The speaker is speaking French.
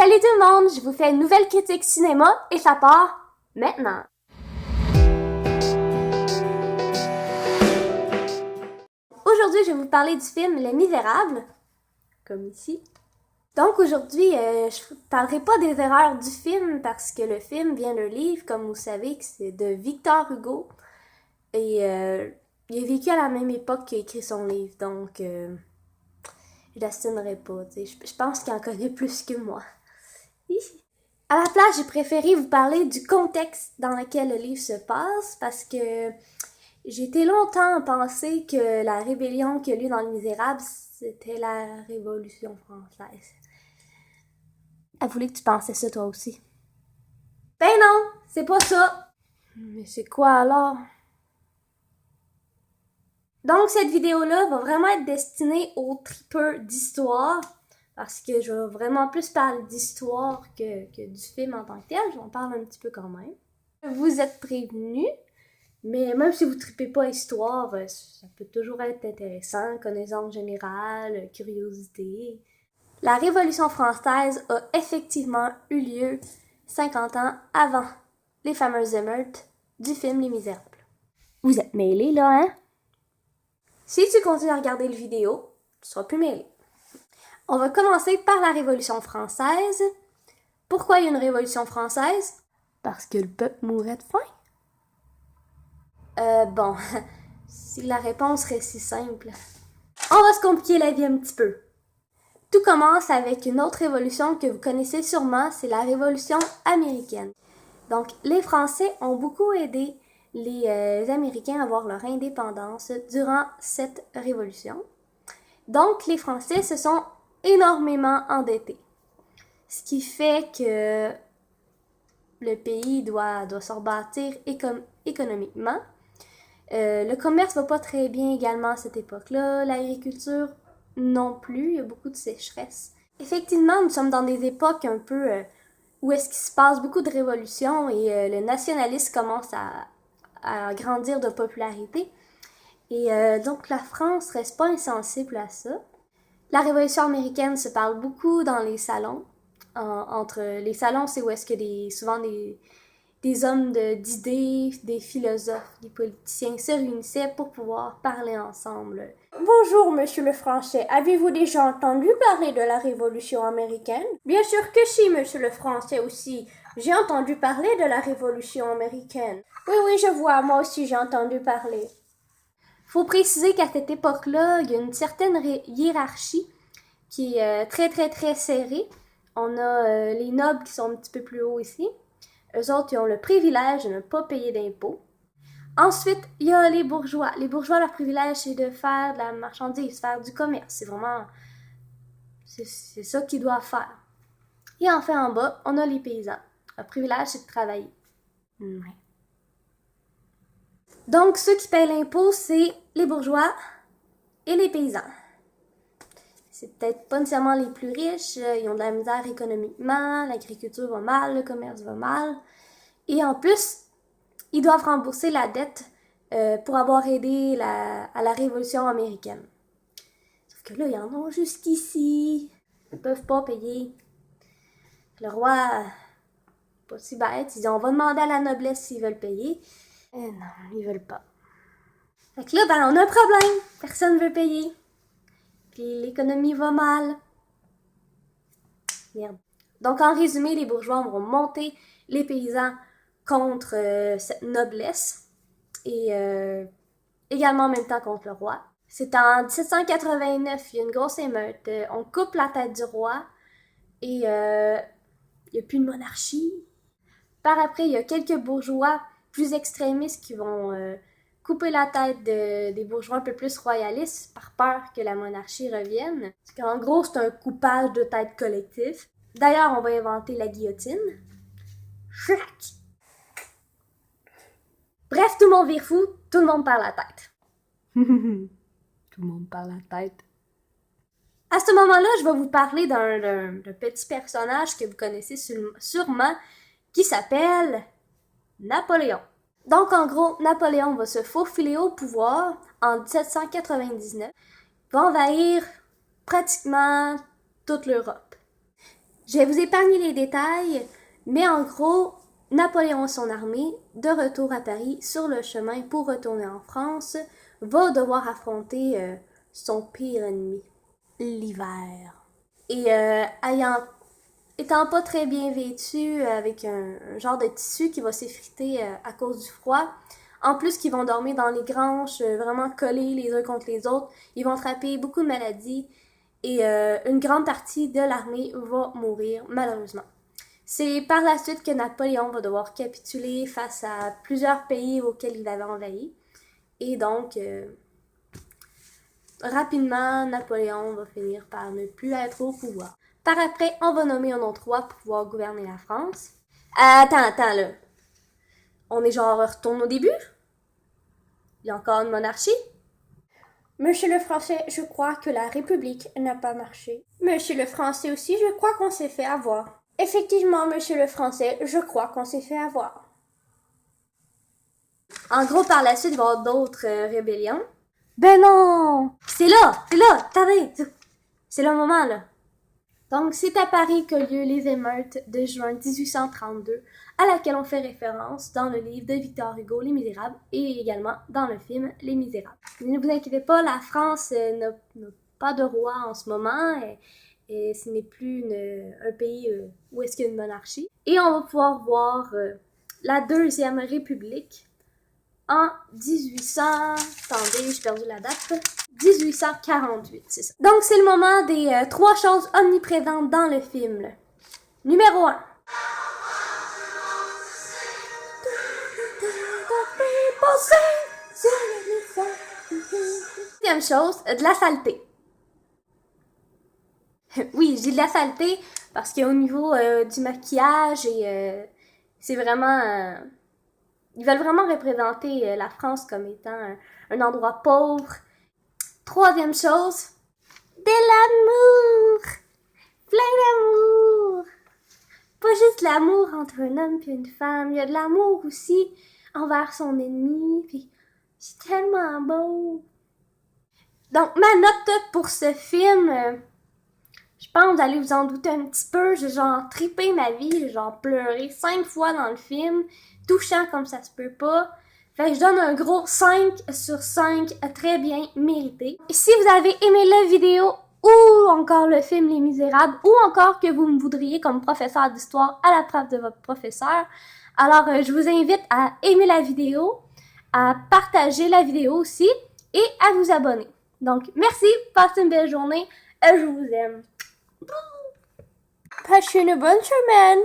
Salut tout le monde, je vous fais une nouvelle critique cinéma et ça part maintenant. Aujourd'hui, je vais vous parler du film Les Misérables, comme ici. Donc aujourd'hui, je ne parlerai pas des erreurs du film parce que le film vient d'un livre, comme vous savez, que c'est de Victor Hugo. Et il a vécu à la même époque qu'il a écrit son livre, donc je l'assumerai pas. Je pense qu'il en connaît plus que moi. À la place, j'ai préféré vous parler du contexte dans lequel le livre se passe parce que j'ai été longtemps à penser que la rébellion qu'il y a eu dans Les Misérables, c'était la Révolution française. Elle voulait que tu pensais ça toi aussi. Ben non, c'est pas ça. Mais c'est quoi alors? Donc cette vidéo-là va vraiment être destinée aux tripeurs d'histoire. Parce que je vais vraiment plus parler d'histoire que du film en tant que tel. J'en parle un petit peu quand même. Vous êtes prévenus, mais même si vous ne tripez pas histoire, ça peut toujours être intéressant, connaissance générale, curiosité. La Révolution française a effectivement eu lieu 50 ans avant les fameuses émeutes du film Les Misérables. Vous êtes mêlés là, hein? Si tu continues à regarder la vidéo, tu seras plus mêlé. On va commencer par la Révolution française. Pourquoi il y a une Révolution française? Parce que le peuple mourait de faim. Bon, si la réponse serait si simple. On va se compliquer la vie un petit peu. Tout commence avec une autre révolution que vous connaissez sûrement, c'est la Révolution américaine. Donc, les Français ont beaucoup aidé les Américains à avoir leur indépendance durant cette révolution. Donc, les Français se sont énormément endettés. Ce qui fait que le pays doit se rebâtir économiquement. Le commerce va pas très bien également à cette époque-là. L'agriculture non plus. Il y a beaucoup de sécheresse. Effectivement, nous sommes dans des époques un peu où est-ce qu'il se passe beaucoup de révolutions et le nationalisme commence à grandir de popularité. Et donc la France reste pas insensible à ça. La Révolution américaine se parle beaucoup dans les salons. Entre les salons, c'est où est-ce que souvent des hommes d'idées, des philosophes, des politiciens se réunissaient pour pouvoir parler ensemble. Bonjour, monsieur le Français. Avez-vous déjà entendu parler de la Révolution américaine? Bien sûr que si, monsieur le Français aussi. J'ai entendu parler de la Révolution américaine. Oui, je vois. Moi aussi, j'ai entendu parler. Faut préciser qu'à cette époque-là, il y a une certaine hiérarchie qui est très serrée. On a les nobles qui sont un petit peu plus hauts ici. Eux autres, ils ont le privilège de ne pas payer d'impôts. Ensuite, il y a les bourgeois. Les bourgeois, leur privilège, c'est de faire de la marchandise, faire du commerce. C'est vraiment... C'est ça qu'ils doivent faire. Et enfin, en bas, on a les paysans. Leur privilège, c'est de travailler. Ouais. Donc, ceux qui payent l'impôt, c'est les bourgeois et les paysans. C'est peut-être pas nécessairement les plus riches, ils ont de la misère économiquement, l'agriculture va mal, le commerce va mal. Et en plus, ils doivent rembourser la dette pour avoir aidé à la Révolution américaine. Sauf que là, ils en ont jusqu'ici. Ils ne peuvent pas payer. Le roi, pas si bête, il dit on va demander à la noblesse s'ils veulent payer. Non, ils veulent pas. Fait que là, on a un problème. Personne ne veut payer. Puis l'économie va mal. Merde. Donc, en résumé, les bourgeois vont monter les paysans contre cette noblesse et également en même temps contre le roi. C'est en 1789, il y a une grosse émeute. On coupe la tête du roi et il n'y a plus de monarchie. Par après, il y a quelques bourgeois plus extrémistes qui vont couper la tête des bourgeois un peu plus royalistes par peur que la monarchie revienne. En gros, c'est un coupage de tête collectif. D'ailleurs, on va inventer la guillotine. Bref, tout le monde vire fou, tout le monde perd la tête. Tout le monde perd la tête. À ce moment-là, je vais vous parler d'un petit personnage que vous connaissez sûrement qui s'appelle Napoléon. Donc, en gros, Napoléon va se faufiler au pouvoir en 1799. Il va envahir pratiquement toute l'Europe. Je vais vous épargner les détails, mais en gros, Napoléon et son armée, de retour à Paris, sur le chemin pour retourner en France, va devoir affronter son pire ennemi, l'hiver. Et étant pas très bien vêtu, avec un genre de tissu qui va s'effriter à cause du froid, en plus qu'ils vont dormir dans les granges, vraiment collés les uns contre les autres, ils vont attraper beaucoup de maladies et une grande partie de l'armée va mourir malheureusement. C'est par la suite que Napoléon va devoir capituler face à plusieurs pays auxquels il avait envahi. Et donc, rapidement, Napoléon va finir par ne plus être au pouvoir. Par après, on va nommer un autre roi pour pouvoir gouverner la France. Attends, là. On est genre retourne au début? Il y a encore une monarchie? Monsieur le Français, je crois que la République n'a pas marché. Monsieur le Français aussi, je crois qu'on s'est fait avoir. Effectivement, Monsieur le Français, je crois qu'on s'est fait avoir. En gros, par la suite, il va y avoir d'autres rébellions. Ben non! C'est là! Attendez! C'est le moment, là. Donc, c'est à Paris qu'ont lieu les émeutes de juin 1832, à laquelle on fait référence dans le livre de Victor Hugo, Les Misérables, et également dans le film Les Misérables. Ne vous inquiétez pas, la France n'a pas de roi en ce moment, et ce n'est plus un pays où est-ce qu'il y a une monarchie. Et on va pouvoir voir la Deuxième République en 1800... Attendez, j'ai perdu la date. 1848, c'est ça. Donc, c'est le moment des 3 choses omniprésentes dans le film. Numéro 1. Deuxième chose, de la saleté. Oui, je dis de la saleté parce qu'au niveau du maquillage et c'est vraiment... ils veulent vraiment représenter la France comme étant un endroit pauvre. Troisième chose, de l'amour! Plein d'amour! Pas juste l'amour entre un homme et une femme, il y a de l'amour aussi envers son ennemi, puis c'est tellement beau. Donc, ma note pour ce film, je pense que vous allez vous en douter un petit peu, j'ai genre trippé ma vie, j'ai genre pleuré 5 fois dans le film, touchant comme ça se peut pas. Fait que je donne un gros 5 sur 5, très bien mérité. Et si vous avez aimé la vidéo ou encore le film Les Misérables ou encore que vous me voudriez comme professeur d'histoire à la place de votre professeur, alors je vous invite à aimer la vidéo, à partager la vidéo aussi et à vous abonner. Donc merci, passez une belle journée, je vous aime. Passez une bonne semaine.